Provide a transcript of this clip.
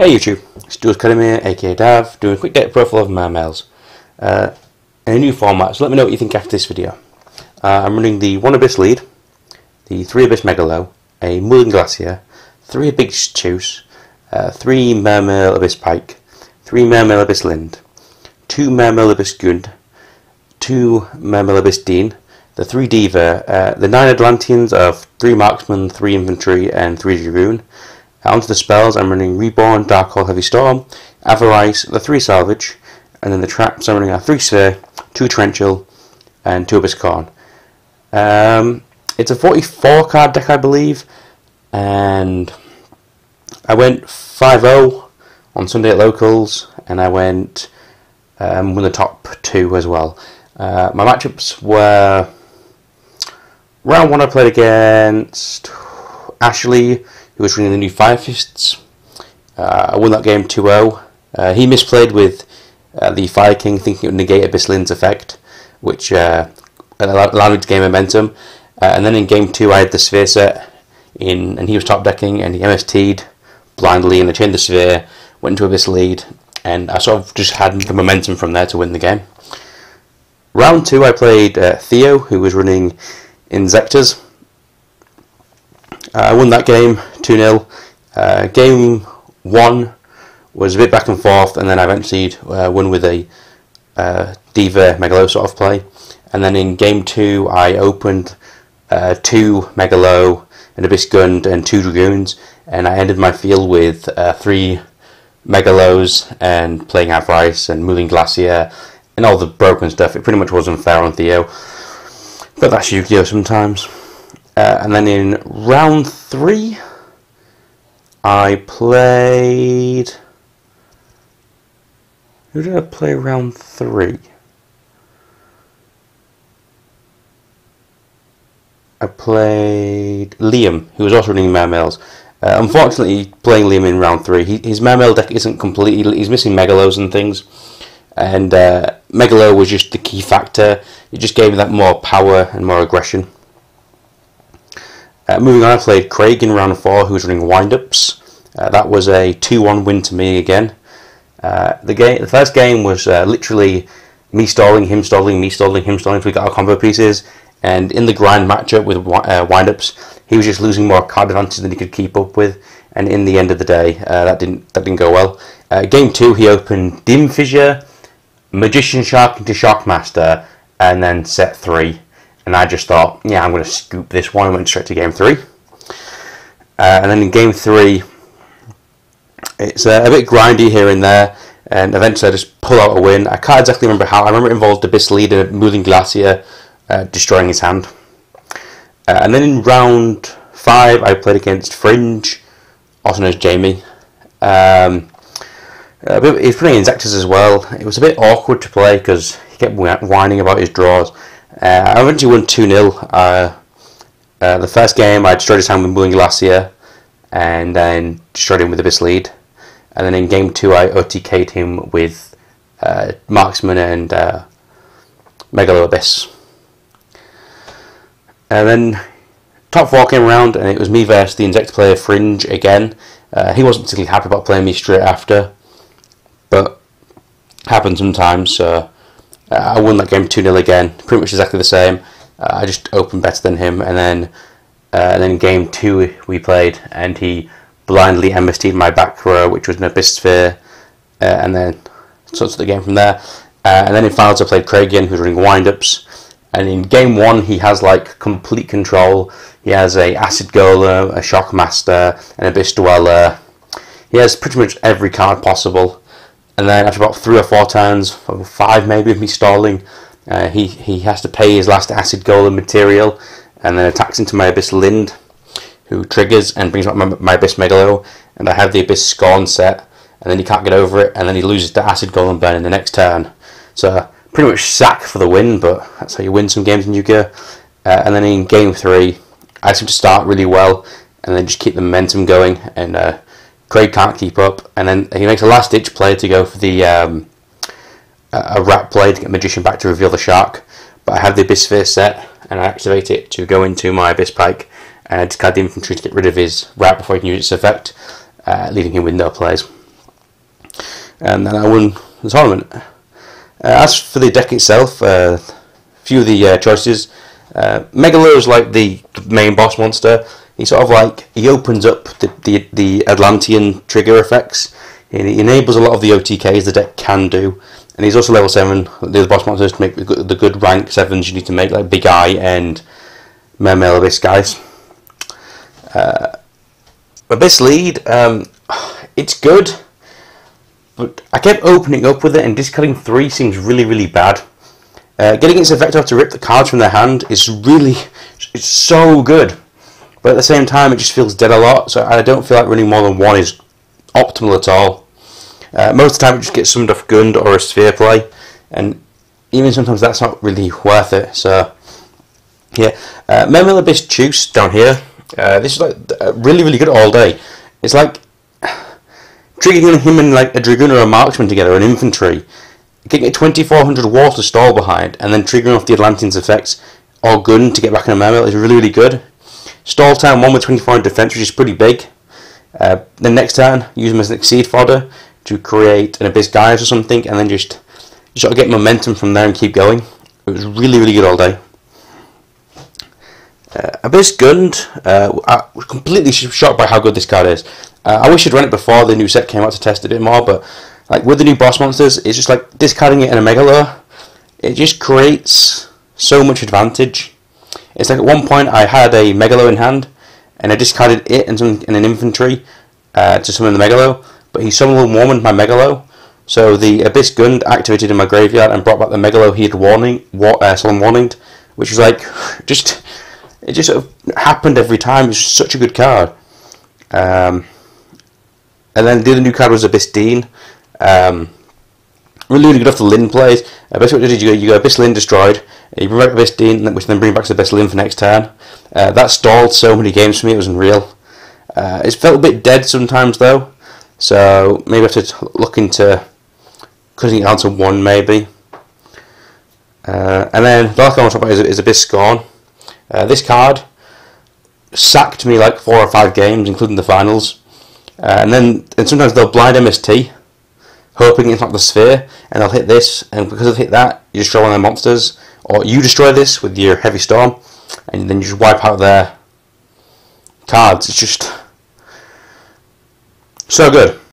Hey YouTube, it's Jules Academy, aka Dav, doing a quick deck profile of Mermails in a new format, so let me know what you think after this video. I'm running the 1 Abyss lead, the 3 Abyss Megalo, a Mulligan Glacier, 3 Abyss Chuse, 3 Mermail Abyss Pike, 3 Mermail Abyss Lind, 2 Mermail Abyss Gund, 2 Mermail Abyss Dean, the 3 Diva, the 9 Atlanteans of 3 Marksman, 3 Infantry and 3 Dragoon. Onto the spells, I'm running Reborn, Darkhold, Heavy Storm, Avarice, the 3 Salvage, and then the traps I'm running are 3 Sphere, 2 Torrential, and 2 Abyss Corn. It's a 44 card deck, I believe, and I went 5-0 on Sunday at Locals, and I went won the top 2 as well. My matchups were round 1 I played against Ashley, who was running the new Fire Fists. I won that game 2-0. He misplayed with the Fire King, thinking it would negate Abyss Lind's effect, which allowed me to gain momentum. And then in game 2 I had the Sphere set, and he was top decking, and he MST'd blindly, and I chained the Sphere, went into Abyss lead, and I sort of just had the momentum from there to win the game. Round 2 I played Theo, who was running Insectors. I won that game 2-0. Game 1 was a bit back and forth, and then I eventually won with a Diva Megalo sort of play. And then in game 2 I opened 2 Megalo, an Abyss Gund and 2 Dragoons, and I ended my field with 3 Megalos and playing Avarice and moving Glacier and all the broken stuff. It pretty much was unfair on Theo, but that's Yu-Gi-Oh! Sometimes. And then in round 3, I played... Who did I play round 3? I played Liam, who was also running Mermails. Unfortunately, playing Liam in round 3, his Mermail deck isn't completely... He's missing Megalos and things. And Megalo was just the key factor. It just gave me that more power and more aggression. Moving on, I played Craig in round 4, who was running Wind-Ups. That was a 2-1 win to me again. The first game was literally me stalling, him stalling, me stalling, him stalling until we got our combo pieces. And in the grind matchup with Wind-Ups, he was just losing more card advantage than he could keep up with. And in the end of the day, that didn't go well. Game 2, he opened Dim Fissure, Magician Shark into Shockmaster, and then set 3. And I just thought, yeah, I'm going to scoop this one, and went straight to game 3. And then in game 3, it's a bit grindy here and there, and eventually I just pull out a win. I can't exactly remember how. I remember it involved Abyss Leader, Mulligan Glacier, destroying his hand. And then in round 5, I played against Fringe, also known as Jamie. He was playing Insectors as well. It was a bit awkward to play because he kept whining about his draws. I eventually won 2-0. The first game I destroyed his hand with Mulligan Glacier, and then destroyed him with Abyss Lead. And then in game 2 I OTK'd him with Marksman and Megalo Abyss. And then top 4 came around, and it was me versus the Insect player Fringe again. He wasn't particularly happy about playing me straight after, but happens sometimes, so I won that game 2-0 again, pretty much exactly the same. I just opened better than him, and then game 2 we played, and he blindly MST'd my back row, which was an Abyss Sphere, and then sorts of the game from there. And then in finals I played Craig again, who's running Wind-Ups, and in game 1 he has like complete control. He has a Acid Golem, a Shockmaster, an Abyss Dweller. He has pretty much every card possible. And then after about 3 or 4 turns, 5 maybe of me stalling, he has to pay his last Acid Golem material, and then attacks into my Abyss Lind, who triggers and brings back my Abyss Megalo, and I have the Abyss Scorn set, and then he can't get over it, and then he loses the Acid Golem burn in the next turn. So pretty much sack for the win, but that's how you win some games in Yu-Gi-Oh! And then in game 3, I seem to start really well, and then just keep the momentum going, and Craig can't keep up, and then he makes a last-ditch play to go for the a rat play to get Magician back to reveal the shark. But I have the Abyss Sphere set, and I activate it to go into my Abyss Pike, and I discard the infantry to get rid of his rat before he can use its effect, leaving him with no plays. and then I won the tournament. As for the deck itself, a few of the choices. Megalo is like the main boss monster. He sort of like, he opens up the Atlantean trigger effects. He enables a lot of the OTKs the deck can do. And he's also level 7, the other boss monsters to make the good rank 7s you need to make, like Big Eye and Mermail Abyss guys. Abyss lead, it's good, but I kept opening up with it, and discarding 3 seems really bad. Getting its effect to rip the cards from their hand is it's so good, but at the same time it just feels dead a lot, so I don't feel like running more than 1 is optimal at all. Most of the time it just gets summoned off Gund or a Sphere play, and even sometimes that's not really worth it. So yeah, Mermail Abyss Juice down here. This is like really good all day. It's like triggering him and like a Dragoon or a Marksman together, an infantry, getting a 2400 wall to stall behind, and then triggering off the Atlantean's effects or Gun to get back in a Mermail is really good. Stall time 1 with 2400 defense, which is pretty big. Then next turn, use them as an Exceed fodder to create an Abyss Guise or something, and then just sort of get momentum from there and keep going. It was really good all day. Abyss Gund, I was completely shocked by how good this card is. I wish I'd run it before the new set came out to test it a bit more, but like with the new boss monsters, it's just like discarding it in a Megalo. It just creates so much advantage. It's like at one point I had a Megalo in hand, and I discarded it and an infantry to summon the Megalo, but he summoned warned my Megalo, so the Abyss Gund activated in my graveyard and brought back the Megalo he had solemn warninged, which was like, it just sort of happened every time. It's such a good card. And then the other new card was Abyss Dean. Really good off the Lin plays. Basically what you did, you go Abyss Lin destroyed, you bring back Abyss Dean, which then bring back to Abyss Lin for next turn. That stalled so many games for me, it was unreal. It felt a bit dead sometimes though, so maybe I have to look into cutting it down to 1 maybe. And then the last card I want to talk about is Abyss Scorn. This card sacked me like 4 or 5 games, including the finals. And sometimes they'll blind MST, hoping it's not the Sphere, and they'll hit this, and because they've hit that, you destroy one of their monsters, or you destroy this with your Heavy Storm, and then you just wipe out their cards. It's just so good.